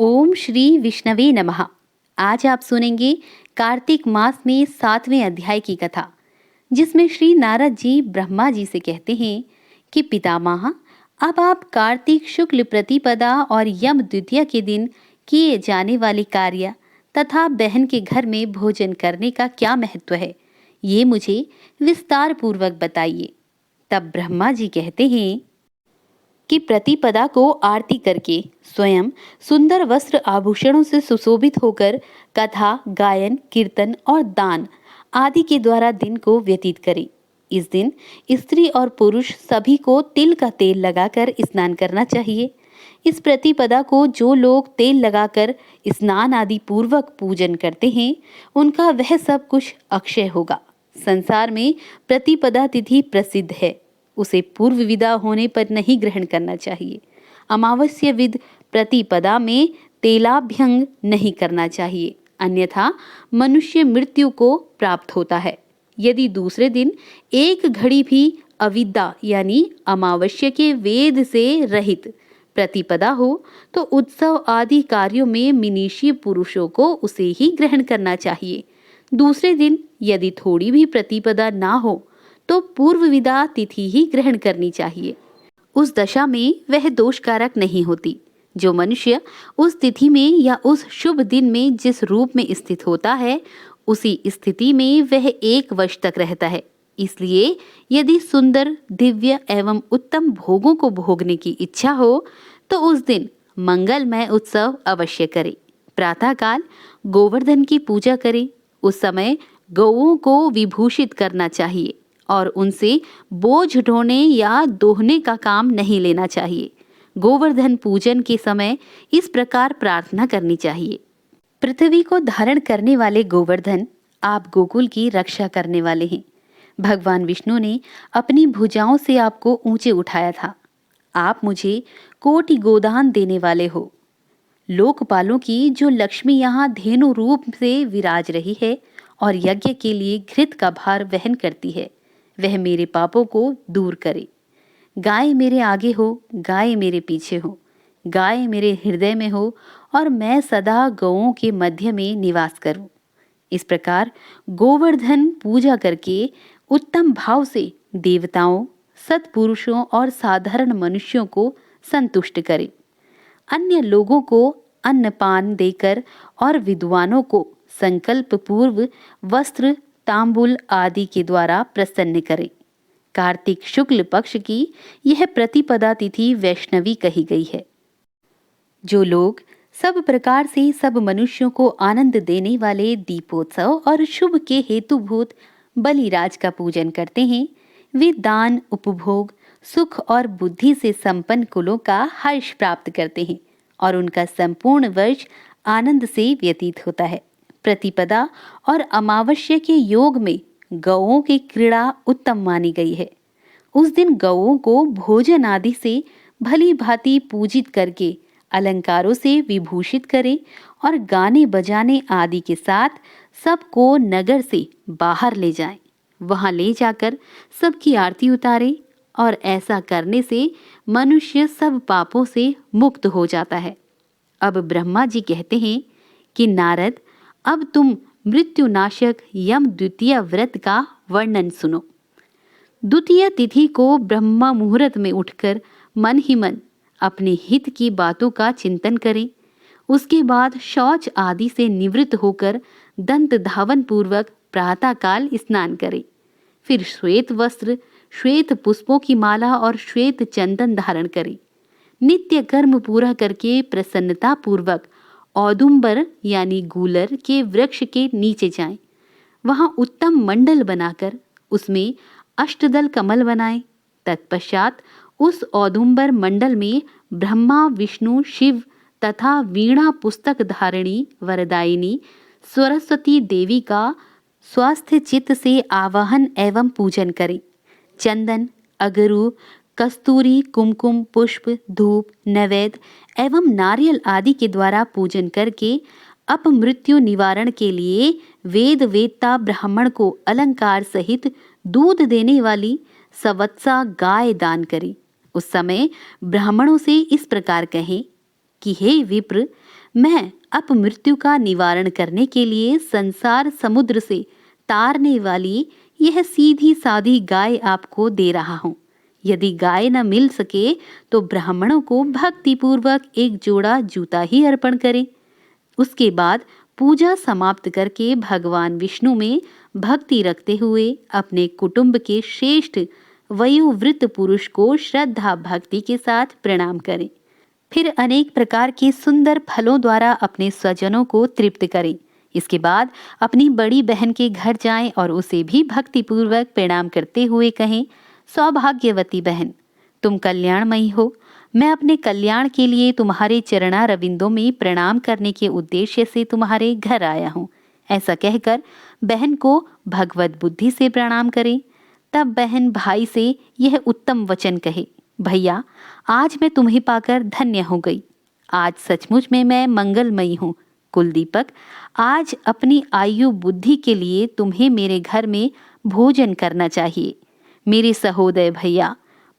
ओम श्री विष्णवे नमः। आज आप सुनेंगे कार्तिक मास में 7वें अध्याय की कथा, जिसमें श्री नारद जी ब्रह्मा जी से कहते हैं कि पितामह, अब आप कार्तिक शुक्ल प्रतिपदा और यम द्वितीया के दिन किए जाने वाले कार्य तथा बहन के घर में भोजन करने का क्या महत्व है, ये मुझे विस्तार पूर्वक बताइए। तब ब्रह्मा जी कहते हैं कि प्रतिपदा को आरती करके स्वयं सुंदर वस्त्र आभूषणों से सुशोभित होकर कथा, गायन, कीर्तन और दान आदि के द्वारा दिन को व्यतीत करें। इस दिन स्त्री और पुरुष सभी को तिल का तेल लगाकर स्नान करना चाहिए। इस प्रतिपदा को जो लोग तेल लगाकर स्नान आदि पूर्वक पूजन करते हैं, उनका वह सब कुछ अक्षय होगा। संसार में प्रतिपदा तिथि प्रसिद्ध है, उसे पूर्व विदा होने पर नहीं ग्रहण करना चाहिए। अमावस्या विद प्रतिपदा में तेलाभ्यंग नहीं करना चाहिए, अन्यथा मनुष्य मृत्यु को प्राप्त होता है। यदि दूसरे दिन एक घड़ी भी अविद्या यानी अमावस्या के वेद से रहित प्रतिपदा हो, तो उत्सव आदि कार्यों में मिनीषी पुरुषों को उसे ही ग्रहण करना चाहिए। दूसरे दिन यदि थोड़ी भी प्रतिपदा ना हो, तो पूर्व विदा तिथि ही ग्रहण करनी चाहिए। उस दशा में वह दोषकारक नहीं होती। जो मनुष्य उस तिथि में या उस शुभ दिन में जिस रूप में स्थित होता है, उसी स्थिति में वह एक वर्ष तक रहता है। इसलिए यदि सुंदर, दिव्य एवं उत्तम भोगों को भोगने की इच्छा हो, तो उस दिन मंगलमय उत्सव अवश्य करें। प्रातःकाल गोवर्धन की पूजा करें। उस समय गौओं को विभूषित करना चाहिए और उनसे बोझ ढोने या दोहने का काम नहीं लेना चाहिए। गोवर्धन पूजन के समय इस प्रकार प्रार्थना करनी चाहिए। पृथ्वी को धारण करने वाले गोवर्धन, आप गोकुल की रक्षा करने वाले हैं। भगवान विष्णु ने अपनी भुजाओं से आपको ऊंचे उठाया था। आप मुझे कोटि गोदान देने वाले हो। लोकपालों की जो लक्ष्मी यहाँ धेनु रूप से विराज रही है और यज्ञ के लिए घृत का भार वहन करती है, वह मेरे पापों को दूर करे। गाय मेरे आगे हो, गाय मेरे पीछे हो, गाय मेरे हृदय में हो और मैं सदा गौओं के मध्य में निवास करूं। इस प्रकार गोवर्धन पूजा करके उत्तम भाव से देवताओं, सत्पुरुषों और साधारण मनुष्यों को संतुष्ट करें। अन्य लोगों को अन्नपान देकर और विद्वानों को संकल्प पूर्व वस्त्र, तांबुल आदि के द्वारा प्रसन्न करें। कार्तिक शुक्ल पक्ष की यह प्रतिपदा तिथि वैष्णवी कही गई है। जो लोग सब प्रकार से सब मनुष्यों को आनंद देने वाले दीपोत्सव और शुभ के हेतुभूत बलिराज का पूजन करते हैं, वे दान, उपभोग, सुख और बुद्धि से संपन्न कुलों का हर्ष प्राप्त करते हैं और उनका संपूर्ण वर्ष आनंद से व्यतीत होता है। प्रतिपदा और अमावस्या के योग में गौओं की क्रीड़ा उत्तम मानी गई है। उस दिन गौओं को भोजन आदि से भली भांति पूजित करके अलंकारों से विभूषित करें और गाने बजाने आदि के साथ सबको नगर से बाहर ले जाएं। वहां ले जाकर सबकी आरती उतारें और ऐसा करने से मनुष्य सब पापों से मुक्त हो जाता है। अब ब्रह्मा जी कहते हैं कि नारद, अब तुम मृत्युनाशक यम द्वितीय व्रत का वर्णन सुनो। द्वितीय तिथि को ब्रह्म मुहूर्त में उठकर मन ही मन अपने हित की बातों का चिंतन करें। उसके बाद शौच आदि से निवृत्त होकर दंत धावन पूर्वक प्रातःकाल स्नान करें। फिर श्वेत वस्त्र, श्वेत पुष्पों की माला और श्वेत चंदन धारण करें। नित्य कर्म पूरा करके प्रसन्नता पूर्वक औदुंबर यानी गूलर के वृक्ष के नीचे जाएं। वहां उत्तम मंडल बनाकर उसमें अष्टदल कमल बनाएं। तत्पश्चात उस औदुंबर मंडल में ब्रह्मा, विष्णु, शिव तथा वीणा पुस्तक धारिणी वरदायिनी सरस्वती देवी का स्वास्थ्य चित्त से आवाहन एवं पूजन करें। चंदन, अगरू, कस्तूरी, कुमकुम, पुष्प, धूप, नैवेद्य एवं नारियल आदि के द्वारा पूजन करके अपमृत्यु निवारण के लिए वेद वेत्ता ब्राह्मण को अलंकार सहित दूध देने वाली सवत्सा गाय दान करें। उस समय ब्राह्मणों से इस प्रकार कहें कि हे विप्र, मैं अपमृत्यु का निवारण करने के लिए संसार समुद्र से तारने वाली यह सीधी सादी गाय आपको दे रहा हूँ। यदि गाय न मिल सके तो ब्राह्मणों को भक्तिपूर्वक एक जोड़ा जूता ही अर्पण करें। उसके बाद पूजा समाप्त करके भगवान विष्णु में भक्ति रखते हुए अपने कुटुंब के श्रेष्ठ वयोवृद्ध पुरुष को श्रद्धा भक्ति के साथ प्रणाम करें। फिर अनेक प्रकार के सुंदर फलों द्वारा अपने स्वजनों को तृप्त करें। इसके बाद अपनी बड़ी बहन के घर जाएं और उसे भी भक्तिपूर्वक प्रणाम करते हुए कहें, सौभाग्यवती बहन, तुम कल्याणमयी हो। मैं अपने कल्याण के लिए तुम्हारे चरणारविंदों में प्रणाम करने के उद्देश्य से तुम्हारे घर आया हूँ। ऐसा कहकर बहन को भगवत बुद्धि से प्रणाम करें। तब बहन भाई से यह उत्तम वचन कहे, भैया, आज मैं तुम्हें पाकर धन्य हो गई। आज सचमुच में मैं मंगलमयी हूँ। कुलदीपक, आज अपनी आयु बुद्धि के लिए तुम्हें मेरे घर में भोजन करना चाहिए। मेरे सहोदय भैया,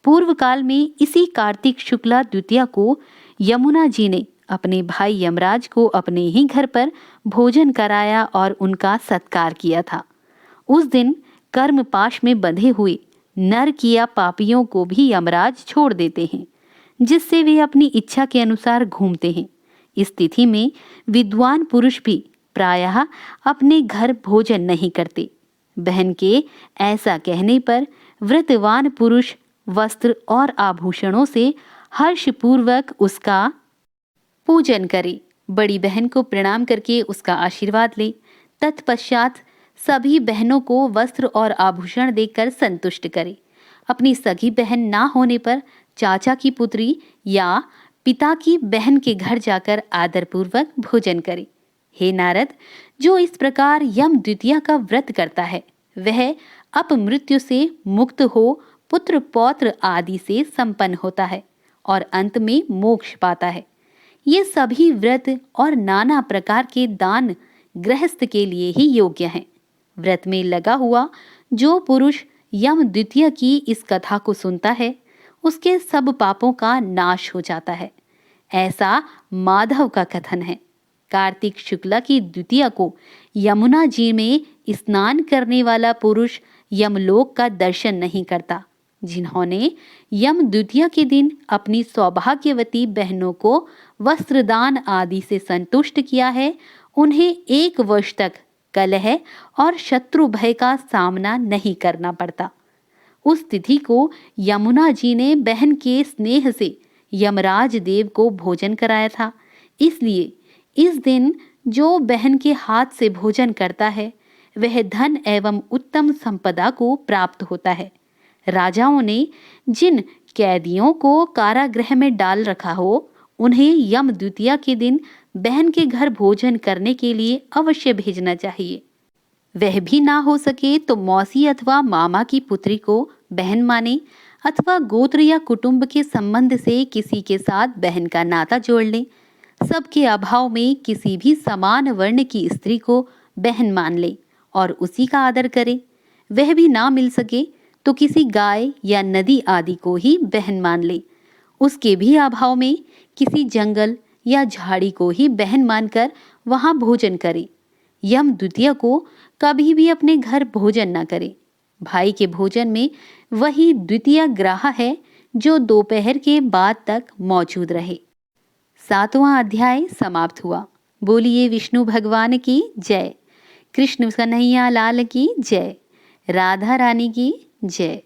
पूर्व काल में इसी कार्तिक शुक्ला द्वितीया को यमुना जी ने अपने भाई यमराज को अपने ही घर पर भोजन कराया और उनका सत्कार किया था। उस दिन कर्मपाश में बंधे हुए नर किया पापियों को भी यमराज छोड़ देते हैं, जिससे वे अपनी इच्छा के अनुसार घूमते हैं। इस तिथि में विद्वान पुरुष भी प्रायः अपने घर भोजन नहीं करते। बहन के ऐसा कहने पर व्रतवान पुरुष वस्त्र और आभूषणों से हर्षपूर्वक उसका पूजन करे, बड़ी बहन को प्रणाम करके उसका आशीर्वाद ले। तत्पश्चात सभी बहनों को वस्त्र और आभूषण देकर संतुष्ट करे। अपनी सगी बहन ना होने पर चाचा की पुत्री या पिता की बहन के घर जाकर आदरपूर्वक भोजन करे। हे नारद, जो इस प्रकार यम द्वितीया का व्रत करता है वह अपमृत्यु से मुक्त हो पुत्र पौत्र आदि से संपन्न होता है और अंत में मोक्ष पाता है। ये सभी व्रत और नाना प्रकार के दान गृहस्थ के लिए ही योग्य हैं। व्रत में लगा हुआ जो पुरुष यम द्वितीया की इस कथा को सुनता है उसके सब पापों का नाश हो जाता है। ऐसा माधव का कथन है। कार्तिक शुक्ला की द्वितीया को यमुना जी में स्नान करने वाला पुरुष यमलोक का दर्शन नहीं करता। जिन्होंने यम द्वितीया के दिन अपनी सौभाग्यवती बहनों को वस्त्रदान आदि से संतुष्ट किया है, उन्हें 1 वर्ष तक कलह और शत्रु भय का सामना नहीं करना पड़ता। उस तिथि को यमुना जी ने बहन के स्नेह से यमराज देव को भोजन कराया था। इसलिए इस दिन जो बहन के हाथ से भोजन करता है वह धन एवं उत्तम संपदा को प्राप्त होता है। राजाओं ने जिन कैदियों को कारागृह में डाल रखा हो उन्हें यम द्वितीया के दिन बहन के घर भोजन करने के लिए अवश्य भेजना चाहिए। वह भी ना हो सके तो मौसी अथवा मामा की पुत्री को बहन माने अथवा गोत्र या कुटुंब के संबंध से किसी के साथ बहन का नाता जोड़ ले। सबके अभाव में किसी भी समान वर्ण की स्त्री को बहन मान ले और उसी का आदर करे। वह भी ना मिल सके तो किसी गाय या नदी आदि को ही बहन मान ले। उसके भी अभाव में किसी जंगल या झाड़ी को ही बहन मानकर वहां भोजन करे। यम द्वितीया को कभी भी अपने घर भोजन न करे। भाई के भोजन में वही द्वितीय ग्राह है जो दोपहर के बाद तक मौजूद रहे। 7वां अध्याय समाप्त हुआ। बोलिए विष्णु भगवान की जय। कृष्ण कन्हैया लाल की जय। राधा रानी की जय।